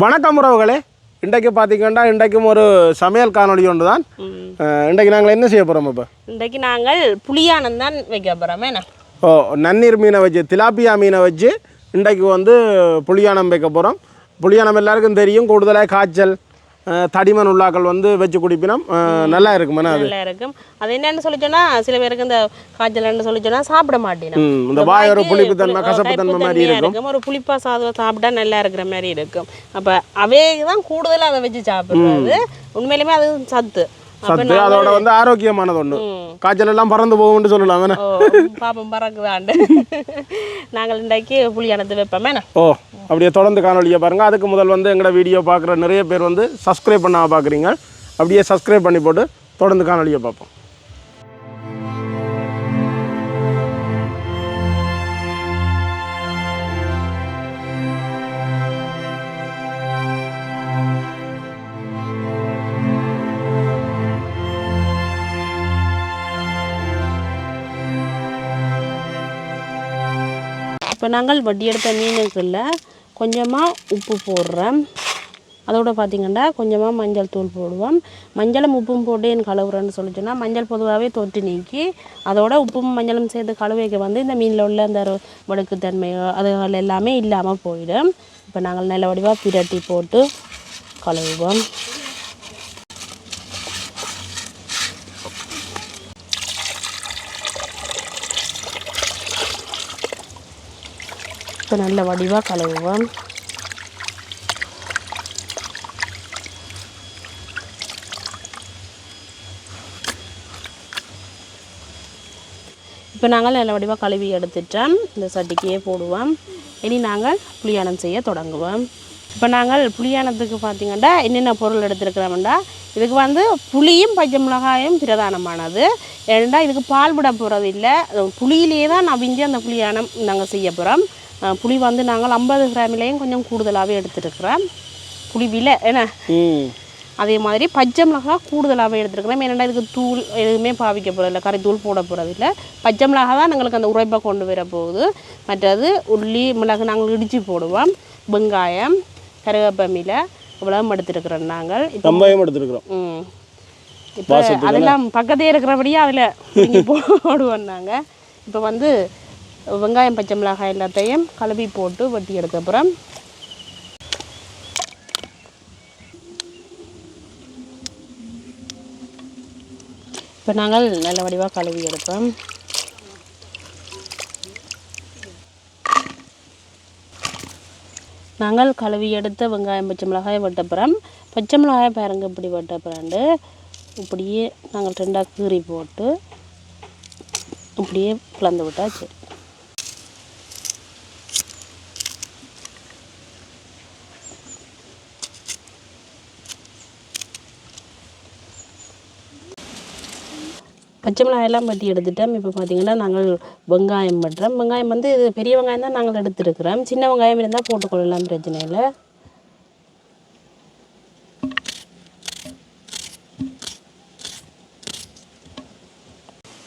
வணக்கம் உறவுகளே, இன்றைக்கு பார்த்தீங்கன்னா இன்றைக்கும் ஒரு சமையல் காணொளி ஒன்று தான். இன்றைக்கு நாங்கள் என்ன செய்ய போகிறோம்? இப்போ இன்றைக்கு நாங்கள் புளியானம் தான் வைக்க போகிறோம். என்ன நன்னீர் மீனை வச்சு, திலாப்பியா மீனை வச்சு இன்றைக்கு வந்து புளியானம் வைக்க போகிறோம். புளியானம் எல்லாருக்கும் தெரியும், கூடுதலாக காய்ச்சல் தடிமன் உள்ளாக்கள் வந்து வச்சு குடிப்பினோம், நல்லா இருக்கும். நல்லா இருக்கும். அது என்னன்னு சொல்லி சொன்னால் சில பேருக்கு இந்த காய்ச்சல்னு சொல்லி சொன்னால் சாப்பிட மாட்டேன். இந்த வாய் ஒரு புளிப்பு தன்மை, கசப்பு தன்மை மாதிரி இருக்கும். ஒரு புளிப்பா சாதம் சாப்பிட்டா நல்லா இருக்கிற மாதிரி இருக்கும். அப்போ அவே தான் கூடுதலாக அதை வச்சு சாப்பிட்றது. உண்மையிலுமே அது சத்து சத்து, அதோட வந்து ஆரோக்கியமானது ஒன்று. காய்ச்சல் எல்லாம் பறந்து போகும்னு சொல்லலாம். பாப்பம் பறக்குதாண்டு. நாங்கள் இன்றைக்கு புளியானது வைப்போமே. அப்படியே தொடர்ந்து காணொலியை பாருங்கள். அதுக்கு முதல் வந்து எங்களோட வீடியோ பார்க்குற நிறைய பேர் வந்து சப்ஸ்கிரைப் பண்ணாமல் பார்க்குறீங்க. அப்படியே சப்ஸ்கிரைப் பண்ணி போட்டு தொடர்ந்து காணொலியை பார்ப்போம். இப்போ நாங்கள் வட்டி எடுத்த மீனுக்குள்ள கொஞ்சமாக உப்பு போடுறோம். அதோட பார்த்திங்கன்னா கொஞ்சமாக மஞ்சள் தூள் போடுவோம். மஞ்சளும் உப்பும் போட்டு என் கழுவுறேன்னு சொல்லிச்சோன்னா மஞ்சள் பொதுவாகவே தொட்டு நீக்கி அதோட உப்பும் மஞ்சளும் சேர்த்து கழுவைக்கு வந்து இந்த மீனில் உள்ள அந்த வடுக்குத்தன்மையோ அதுகள் எல்லாமே இல்லாமல் போயிடும். இப்போ நாங்கள் நல்ல வடிவாக பிரட்டி போட்டு கழுவுவோம். இப்போ நல்ல வடிவாக கழுவுவோம். இப்போ நாங்கள் நல்ல வடிவாக கழுவி எடுத்துட்டோம். இந்த சட்டிக்கையே போடுவோம். இனி நாங்கள் புளியானம் செய்ய தொடங்குவோம். இப்போ நாங்கள் புளியானத்துக்கு பார்த்திங்கன்னா என்னென்ன பொருள் எடுத்துருக்கிறோம்டா, இதுக்கு வந்து புளியும் பச்சை மிளகாயும் பிரதானமானது. ஏன்னா இதுக்கு பால் விட போகிறது இல்லை, புளியிலே தான் நவிஞ்சு அந்த புளியானம் நாங்கள் செய்ய போகிறோம். புளி வந்து நாங்கள் 50 கிராமிலையும் கொஞ்சம் கூடுதலாகவே எடுத்துருக்குறோம். புளி விலை என்ன, அதே மாதிரி பச்சை மிளகாய் கூடுதலாகவே எடுத்துருக்குறோம். ஏன்னா இதுக்கு தூள் எதுவுமே பாவிக்க போகிறதில்ல, கறி தூள் போட போகிறதில்ல. பச்சை மிளகாய் தான் எங்களுக்கு அந்த உரைப்பை கொண்டு வர போகுது. மற்றது உள்ளி மிளகு நாங்கள் இடித்து போடுவோம். வெங்காயம், கருவேப்பமிலை இவ்வளோ எடுத்துருக்குறோம். நாங்கள் இப்போ எடுத்துருக்குறோம். இப்போ அதெல்லாம் பக்கத்தே இருக்கிறபடியே அதில் போடுவோம். நாங்கள் இப்போ வந்து வெங்காயம் பச்சை மிளகாய் எல்லாத்தையும் கழுவி போட்டு வெட்டி எடுக்க அப்புறம் இப்போ நாங்கள் நல்ல வடிவாக கழுவி எடுப்போம். நாங்கள் கழுவி எடுத்த வெங்காயம் பச்சை மிளகாயை வெட்டப்புறம் பச்சை மிளகாயை பாருங்க இப்படி வெட்டப்புறாண்டு இப்படியே நாங்கள் 2ஆக கீறி போட்டு இப்படியே பிளந்து விட்டால் சரி. பச்சை மிளகாயெல்லாம் வெட்டி எடுத்துட்டோம். இப்போ பார்த்திங்கன்னா நாங்கள் வெங்காயம் வெட்டுறோம். வெங்காயம் வந்து இது பெரிய வெங்காயம் தான் நாங்கள் எடுத்துருக்குறோம். சின்ன வெங்காயம் இருந்தால் போட்டுக்கொள்ளலாம், பிரச்சனை இல்லை.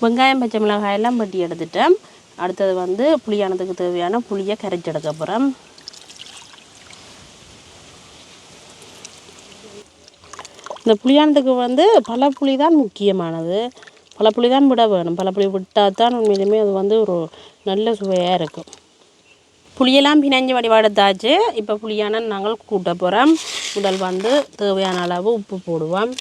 வெங்காயம் பச்சை மிளகாயெல்லாம் வெட்டி எடுத்துட்டோம். அடுத்தது வந்து புளியானதுக்கு தேவையான புளியை கரைச்சி எடுக்க போகிறோம். இந்த புளியானதுக்கு வந்து பழப்புளி தான் முக்கியமானது. பழப்புளி தான் விட வேணும். பழப்புளி விட்டால் தான் உண்மையிலுமே அது வந்து ஒரு நல்ல சுவையாக இருக்கும். புளியெல்லாம் பிணைஞ்சு வடிவெடுத்தாச்சு. இப்போ புளியான நாங்கள் கூட்ட போகிறோம். முதல் வந்து தேவையான அளவு உப்பு போடுவோம்.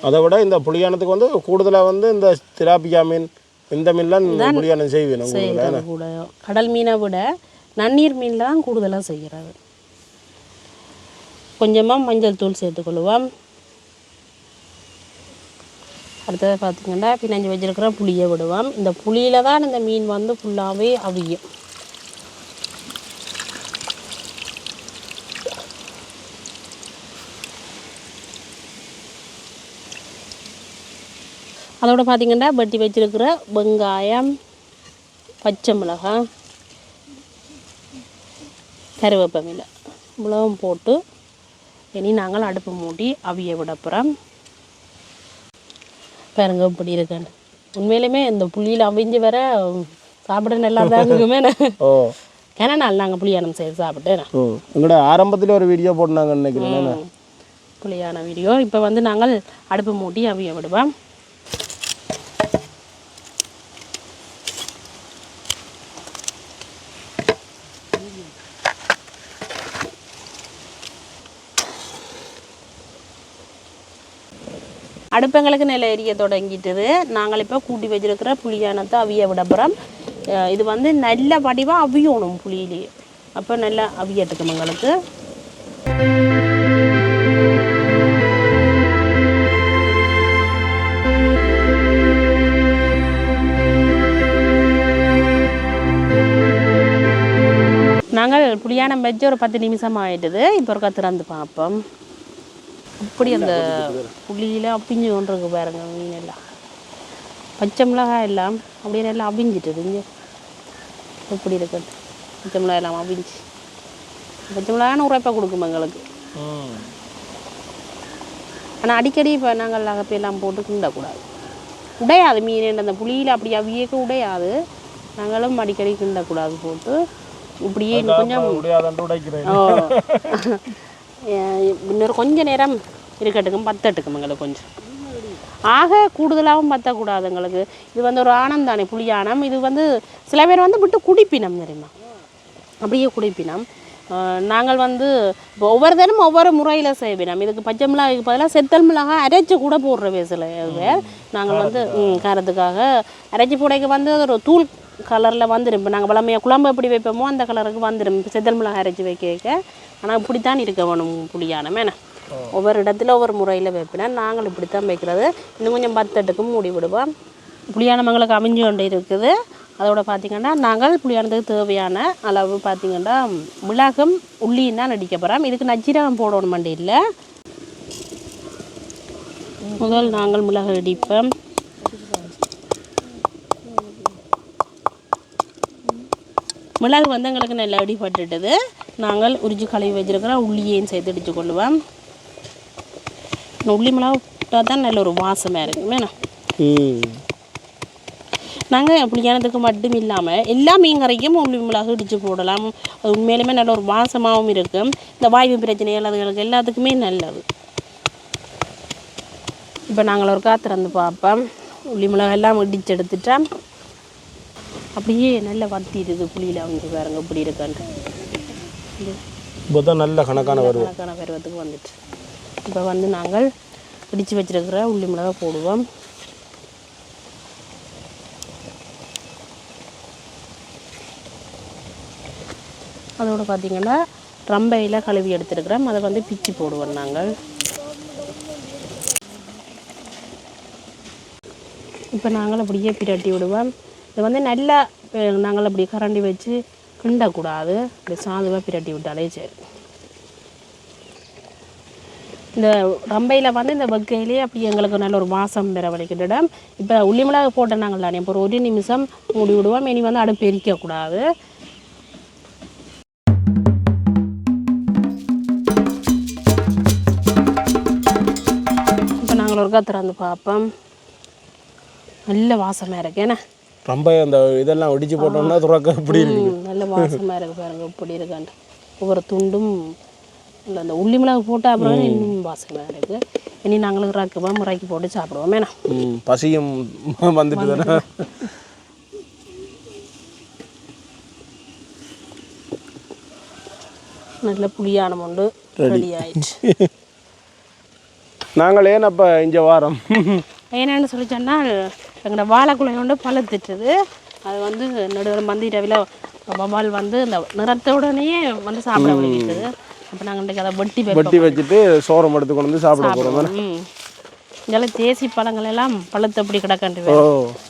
அதை விட இந்த புளியானத்துக்கு வந்து கூடுதலாக வந்து இந்த திலாப்பியா மீன், இந்த மீன்லாம் புளியானம் செய்வேன். கூட கடல் மீனை விட நன்னீர் மீனில் தான் கூடுதலாக செய்கிறது. கொஞ்சமாக மஞ்சள் தூள் சேர்த்துக்கொள்ளுவோம். அடுத்தது பார்த்திங்கன்னா பிணைஞ்சு வச்சுருக்கிற புளியை விடுவோம். இந்த புளியில் தான் இந்த மீன் வந்து ஃபுல்லாகவே அவியும். அதோட பார்த்திங்கன்னா வெட்டி வச்சுருக்கிற வெங்காயம், பச்சை மிளகாய், கருவேப்பமிலை இவ்வளவும் போட்டு இனி நாங்கள் அடுப்பு மூடி அவிய விட போகிறோம். பாருங்க இப்படி இருக்குன்னு. உண்மையிலுமே இந்த புளியில் அவிஞ்சு வர சாப்பிட நல்லா தான் இருக்குமே. ஓ ஏன்னா நாள் நாங்கள் புளியானம் செய்து சாப்பிட்டேன். ஓ உங்களோட ஆரம்பத்தில் ஒரு வீடியோ போட்டாங்க நினைக்கிறேன். புளியான வீடியோ. இப்போ வந்து நாங்கள் அடுப்பு மூட்டி அவிய விடுவோம். அடுப்பங்களுக்கு நில எரிய தொடங்கிட்டது. நாங்கள் இப்போ கூட்டி வச்சிருக்கிற புளியானத்தை அவிய விட போகிறோம். இது வந்து நல்ல வடிவாக அவியணும் புளியிலேயே. அப்போ நல்லா அவியட்டுக்கும் எங்களுக்கு. நாங்கள் புளியானம் வச்சு ஒரு 10 நிமிஷம் ஆகிட்டுது. இப்போ ஒரு திறந்து பார்ப்போம். அப்படி அந்த புளியில் அப்பிஞ்சு கொண்டிருக்கு பாருங்க மீன் எல்லாம். பச்சை மிளகாய் எல்லாம் அப்படியே நல்லா அவிஞ்சிட்டுது. இங்கே எப்படி இருக்கு பச்சை மிளகாய் எல்லாம் அவிஞ்சு. பச்சை மிளகாய் உரைப்பாக கொடுக்கும் எங்களுக்கு. ஆனால் அடிக்கடி இப்போ நாங்கள் அகப்பையெல்லாம் போட்டு கிண்டக்கூடாது. உடையாது மீன் அந்த புளியில் அப்படி அவியக்க உடையாது. நாங்களும் அடிக்கடி கிண்டக்கூடாது போட்டு இப்படியே கொஞ்சம் இன்னொரு கொஞ்சம் நேரம் இருக்கட்டுக்கும் பத்தட்டுக்கும் எங்களுக்கு கொஞ்சம். ஆக கூடுதலாகவும் பற்றக்கூடாது எங்களுக்கு. இது வந்து ஒரு ஆனம் தானே புளியானம். இது வந்து சில பேர் வந்து விட்டு குடிப்பினம் தெரியுமா, அப்படியே குடிப்பினம். நாங்கள் வந்து இப்போ ஒவ்வொரு தினமும் ஒவ்வொரு முறையில் செய்வினோம். இதுக்கு பச்சை மிளகாய்க்கு பதிலாக செத்தல் மிளகாய் அரைச்சி கூட போடுற பேசில் நாங்கள் வந்து காரத்துக்காக அரைச்சி போடைக்கு வந்து ஒரு தூள் கலரில் வந்துடும். இப்போ நாங்கள் பழமையாக குழம்பு எப்படி வைப்போமோ அந்த கலருக்கு வந்துடும் இப்போ செத்தல் மிளகாய் அரைச்சி வைக்க. ஆனால் இப்படித்தான் இருக்க வேணும் புளியானம். ஏன்னா ஒவ்வொரு இடத்துல ஒவ்வொரு முறையில் வைப்பினா நாங்கள் இப்படித்தான் வைக்கிறது. இன்னும் கொஞ்சம் பத்தட்டுக்கும் மூடி விடுவோம். புளியானம் எங்களுக்கு அமைஞ்சு கொண்டு இருக்குது. அதோட பார்த்திங்கன்னா நாங்கள் புளியானத்துக்கு தேவையான அளவு பார்த்திங்கன்னா மிளகும் உள்ளியும் தான் நடிக்க போகிறோம். இதுக்கு நச்சீரகம் போடணும் மண்டி இல்லை. முதல் நாங்கள் மிளகு இடிப்போம். மிளகு வந்து எங்களுக்கு நல்லா இடிப்பட்டுட்டது. நாங்கள் உரிச்சு கழுவி வச்சிருக்கிற உள்ளியையும் சேர்த்து இடித்து கொள்ளுவோம். உள்ளி மிளகு போட்டால் தான் நல்ல ஒரு வாசமாக இருக்கும். வேணும் நாங்கள் புளியானத்துக்கு மட்டும் இல்லாமல் எல்லா மீன் கறிக்கும் உள்ளி மிளகு இடித்து போடலாம். அது உண்மையிலுமே நல்ல ஒரு வாசமாகவும் இருக்கும். இந்த வாய்வு பிரச்சனைகள் அதுகளுக்கு எல்லாத்துக்குமே நல்லது. இப்போ நாங்கள் ஒரு திறந்து பார்ப்போம். உள்ளி மிளகு எல்லாம் இடித்து எடுத்துட்டோம். அப்படியே நல்லா வத்திடுது புளியில் வந்து பாருங்க இப்படி இருக்கான்ட்டு. இப்போ தான் நல்ல கணக்கான பருவத்துக்கு வந்துட்டு. இப்போ வந்து நாங்கள் இடித்து வச்சிருக்கிற உள்ளி மிளகா போடுவோம். அதோடு பார்த்திங்கன்னா ரம்பையில் கழுவி எடுத்துருக்குறோம். அதை வந்து பிச்சு போடுவோம் நாங்கள். இப்போ நாங்கள் அப்படியே பிரட்டி விடுவோம். இது வந்து நல்லா நாங்கள் அப்படி கரண்டி வச்சு கிண்டக்கூடாது. அப்படி சாதுவாக பிரட்டி விட்டாலே சரி. இந்த ரம்பையில் வந்து இந்த வெக்கையிலே அப்படி எங்களுக்கு நல்ல ஒரு வாசம் பெற வலிக்கிட்டிடம். இப்போ உள்ளி மிளகு போட்ட நாங்கள் தானே இப்போ ஒரு 1 நிமிஷம் மூடி விடுவோம். இனி வந்து அடுப்பு எரிக்கக்கூடாது. இப்போ நாங்கள் ஒரு திறந்து பார்ப்போம். நல்ல வாசமாக இருக்கு. ஏன்னா ரொம்ப அந்த இதெல்லாம் ஒடிச்சு போட்டோம்னா துறக்க இப்படி இருக்கு. நல்ல வாசமாக இருக்குது பாருங்க இப்படி இருக்காண்டு. ஒவ்வொரு துண்டும் இல்லை அந்த உள்ளி மிளகு போட்டால் அப்புறம் இன்னும் வாசமாக இருக்குது. இனி நாங்களுக்கு ரக்குவோம், முறைக்கு போட்டு சாப்பிடுவோம். ஏன்னா பசியும் வந்துட்டு தானே. நல்ல புளியானம் உண்டு ரெடி ஆயிடுச்சு. நாங்கள் ஏன் அப்போ இங்கே வாரம் என்னென்னு சொல்லி சொன்னால் எங்களோட வாழைக்குலை கொண்டு பழுத்துட்டுது. அது வந்து நடுவில் மந்திரவில் வவால் வந்து இந்த நிறத்தோடனேயே வந்து சாப்பிட வேண்டியது. அப்போ நாங்கள் இன்றைக்கு அதை வெட்டி வச்சுட்டு சோறம் எடுத்து கொண்டு வந்து சாப்பிட போகிறோம். இங்கெல்லாம் தேசி பழங்கள் எல்லாம் பழுத்து அப்படி கிடக்கண்டு.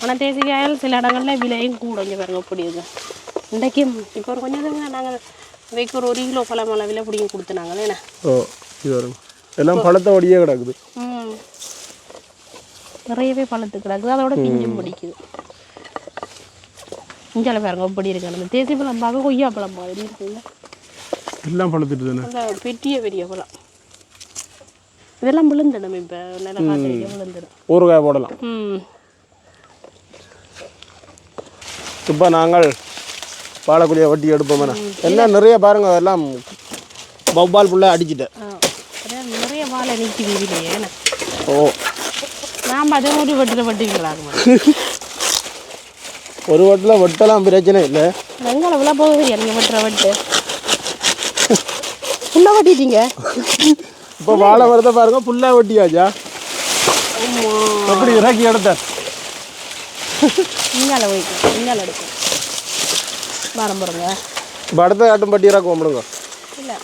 ஆனால் தேசி காயல் சில இடங்களில் விலையும் கூட இங்கே பாருங்க பிடிக்குது. இன்றைக்கு இப்போ ஒரு கொஞ்சம் நாங்கள் வைக்க ஒரு 1 கிலோ பழம் அளவில் பிடிங்க கொடுத்துனாங்களே. என்ன எல்லாம் பழத்தை ஒடியே கிடக்குது. நிறையவே பழத்து கிடக்குது. அதோட பிஞ்சும் பிடிக்குது. இஞ்சால பாருங்க இப்படி இருக்கு. அந்த தேசி பழம் பார்க்க கொய்யா பழம் மாதிரி இருக்குங்க. எல்லாம் பழுத்துட்டு தானே. அந்த பெரிய பழம் இதெல்லாம் விழுந்துடும். இப்போ நல்ல காற்று விழுந்துடும். ஊறுகாய் போடலாம். இப்போ நாங்கள் வாழக்கூடிய வட்டி எடுப்போம் எல்லாம் நிறைய பாருங்க எல்லாம் பவ்வால் புள்ள அடிச்சிட்டேன். நிறைய வாழை நிற்கிது இதுலையே. ஓ நாம் அதே மாதிரி வெட்டுறாங்க. ஒரு வட்டில் வெட்டலாம் பிரச்சனை இல்லை. எங்களை விழா போகுது நீங்கள் வெட்டுற வெட்டு ஃபுல்லாக வெட்டிட்டீங்க. இப்போ வாழை வரத பாருங்க ஃபுல்லாக வெட்டியாச்சா? அப்படி இறக்கி எடுத்தேன். இங்கால வைக்கும் இங்கால எடுக்கும் மரம் போடுங்க. இப்போ அடுத்த ஆட்டும் பட்டி இறக்க கும்பிடுங்க. இல்லை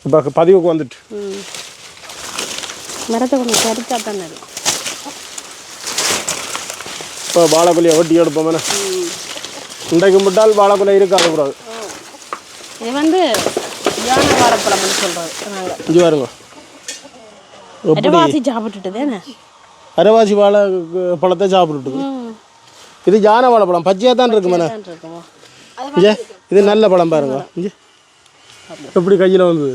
இப்போ பதிவுக்கு வந்துட்டு மரத்தை கொஞ்சம் சரிச்சா தானே இருக்கும். இப்போ வாழைக்குள்ளையை வெட்டி எடுப்போம். இன்றைக்கு முட்டால் வாழைக்குள்ளே இருக்காது கூடாது. இது வந்து யானை வாழைப்பழம்னு சொல்கிறது. நாங்கள் இங்கே பாருங்க அரைவாசி சாப்பிட்டுட்டு தானே அரைவாசி வாழை பழத்தை சாப்பிட்டுட்டு. இது யானை வாழைப்பழம் பச்சையாக தான் இருக்குமே. இங்கே இது நல்ல பழம் பாருங்க. இங்கே எப்படி கையில் வந்தது.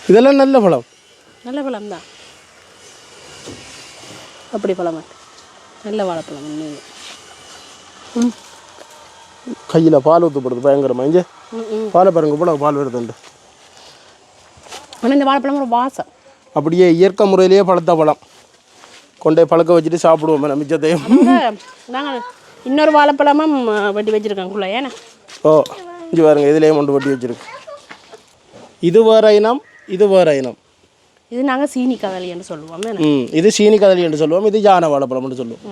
இதெல்லாம் நல்ல பழம். நல்ல பழம் தான். அப்படி பழம் நல்ல வாழைப்பழம். கையில் பால் ஊற்றப்படுது பயங்கரமாக. இங்கே பாலை பாருங்க கூட பால் வருதுண்டு. ஆனால் இந்த வாழைப்பழம் ஒரு வாசம். அப்படியே இயற்கை முறையிலேயே பழுத்த பழம் கொண்டே பழக்க வச்சுட்டு சாப்பிடுவோம். மிச்சத்தையும் நாங்கள் இன்னொரு வாழைப்பழமும் வெட்டி வச்சுருக்காங்க. ஏன்னா ஓ இங்கே பாருங்க இதுலேயே கொண்டு வெட்டி வச்சுருக்கு. இது வேறு இனம், இது வேறு இனம். இது நாங்கள் சீனி கதலின்னு சொல்லுவோம். இது சீனி கதலி என்று சொல்லுவோம். இது யானை வாழைப்பழம்னு சொல்லுவோம்.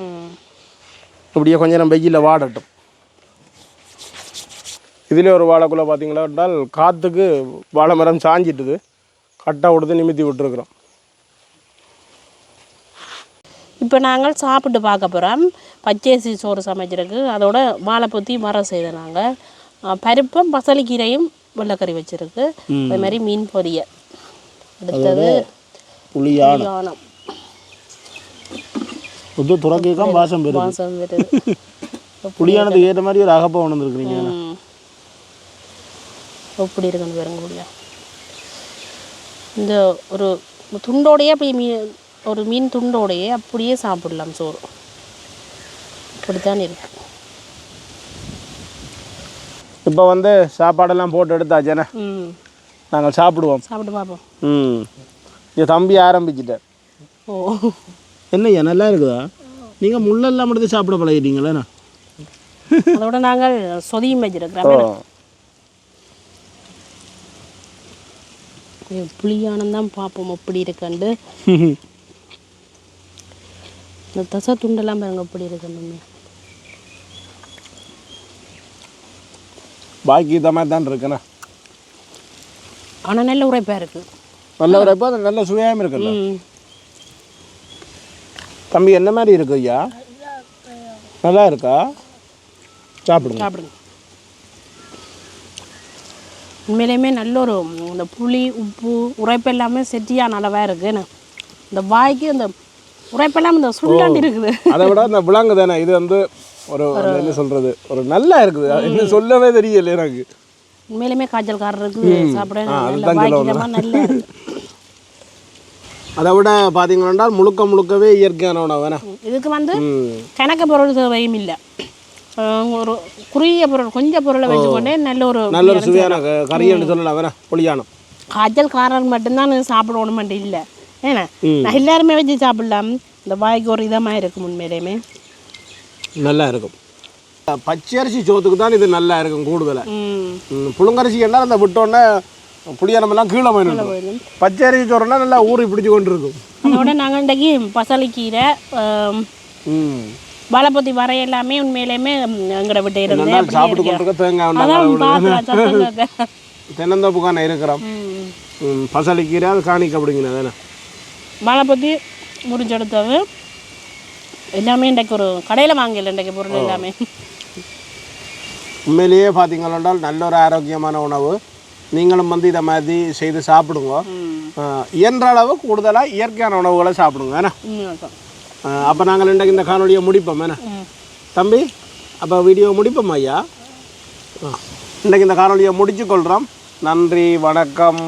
இப்படியே கொஞ்சம் நம்ம வெயிலில் வாடட்டும். இதில் ஒரு வாழைக்குள்ளே பார்த்தீங்களா என்றால் காற்றுக்கு வாழை மரம் சாஞ்சிட்டுது. கட்டாக கொடுத்து நிமித்தி விட்டுருக்குறோம். இப்போ நாங்கள் சாப்பிட்டு பார்க்க போகிறோம். பச்சரிசி சோறு சமைச்சிருக்கு. அதோட வாழைப்பொத்தி மரம் செய்த நாங்கள் பருப்பும் பசலிக்கீரையும் வெள்ளைக்கறி வச்சுருக்கு. அது மாதிரி மீன் பொரியல். அடுத்தது புளியானம். துறக்கிக்கம் வாசம் வருது. புளியானதுக்கு ஏற்ற மாதிரி ஒரு அகப்பா உணர்ந்துருக்குறீங்க. எப்படி இருக்குன்னு பாருங்க. புளியா இந்த ஒரு துண்டோடையே அப்படியே ஒரு மீன் துண்டோடையே அப்படியே சாப்பிடலாம் சோறு. அப்படித்தான் இருக்கு. இப்போ வந்து சாப்பாடெல்லாம் போட்டு எடுத்தாச்சேண்ணே. நாங்கள் சாப்பிடுவோம். சாப்பிட்டு பார்ப்போம். என் தம்பி ஆரம்பிச்சிட்டேன். ஓ என்னய்யா நல்லா இருக்குதா? நீங்கள் முள்ளெல்லாம் எடுத்து சாப்பிட பழகிட்டீங்களேண்ணா. அதோட நாங்கள் சொதியும் வச்சிருக்கிறோம். புளியானந்தான் பார்ப்போம் எப்படி இருக்குண்டு. இந்த தசை துண்டெல்லாம் பாருங்க எப்படி இருக்குன்னு. பாக்கி இந்த மாதிரி தான் இருக்குண்ணா. ஆனால் நல்ல உரைப்பாக இருக்குது. நல்ல உரைப்பா நல்ல சுவையாகவும் இருக்குல்ல. தம்பி என்ன மாதிரி இருக்கு ஐயா? நல்லா இருக்கா? சாப்பிடுங்க சாப்பிடுங்க. உண்மையிலேயுமே நல்ல ஒரு இந்த புளி உப்பு உரைப்பு எல்லாமே செட்டியாக நல்லாவே இருக்குன்னு. இந்த வாய்க்கு இந்த உரைப்பெல்லாம் இந்த சுண்டாண்டி இருக்குது. அதை விட இந்த விலங்கு தானே இது வந்து ஒரு என்ன சொல்கிறது ஒரு நல்லா இருக்குது. என்ன சொல்லவே தெரியல எனக்கு. உண்மையிலுமே காய்ச்சல்காரருக்கு சாப்பிட நல்ல. அதை விட பார்த்தீங்கன்னா முழுக்கவே இயற்கையான உணவு வேணா. இதுக்கு வந்து கணக்கு பொருள் தேவையும் இல்லை. ஒரு குறுகிய பொருள் கொஞ்சம் பொருளை வச்சுக்கொண்டே நல்ல ஒரு சுவையான கறின்னு சொல்லலாம் வேணா. புளியானம் காய்ச்சல்காரர் மட்டும்தான் சாப்பிடணும் மட்டும் இல்லை. ஏன்னா நான் எல்லாருமே வச்சு சாப்பிடலாம். இந்த வாய்க்கு ஒரு இதமாக இருக்கும். உண்மையிலேயுமே நல்லா இருக்கும். பச்சரிசி சோத்துக்கு தான் இது நல்லா இருக்கும் கூடுதலாக. புழுங்கரிசி என்ன அந்த விட்டோன்னே புளியானமெல்லாம் கீழே போயிடும். பச்சரிசி சோறுனா நல்லா ஊறி பிடிச்சி கொண்டு இருக்கும். அதோட நாங்கள் இன்றைக்கி பசலிக்கீரை வாழைப்பொத்தி வர எல்லாமே உண்மையிலேயுமே எங்கட விட்டு இருந்தேன். சாப்பிட்டு கொண்டு தேங்காய் தென்னந்தோப்புக்கான இருக்கிறோம். பசலிக்கீரை அது காணிக்க அப்படிங்கிற தானே. வாழைப்பொத்தி முறிஞ்செடுத்தது எல்லாமே இன்றைக்கு ஒரு கடையில் வாங்கல. இன்றைக்கு பொருள் எல்லாமே உண்மையிலேயே பார்த்தீங்கன்னா நல்ல ஒரு ஆரோக்கியமான உணவு. நீங்களும் வந்து இதை மாதிரி செய்து சாப்பிடுங்க. இயன்ற அளவு கூடுதலாக இயற்கையான உணவுகளை சாப்பிடுங்க ஏன்னா. அப்போ நாங்கள் இன்றைக்கு இந்த காணொலியை முடிப்போம் ஏன்னா தம்பி. அப்போ வீடியோ முடிப்போம் ஐயா. இன்றைக்கு இந்த காணொலியை முடிச்சு கொள்கிறோம். நன்றி, வணக்கம்.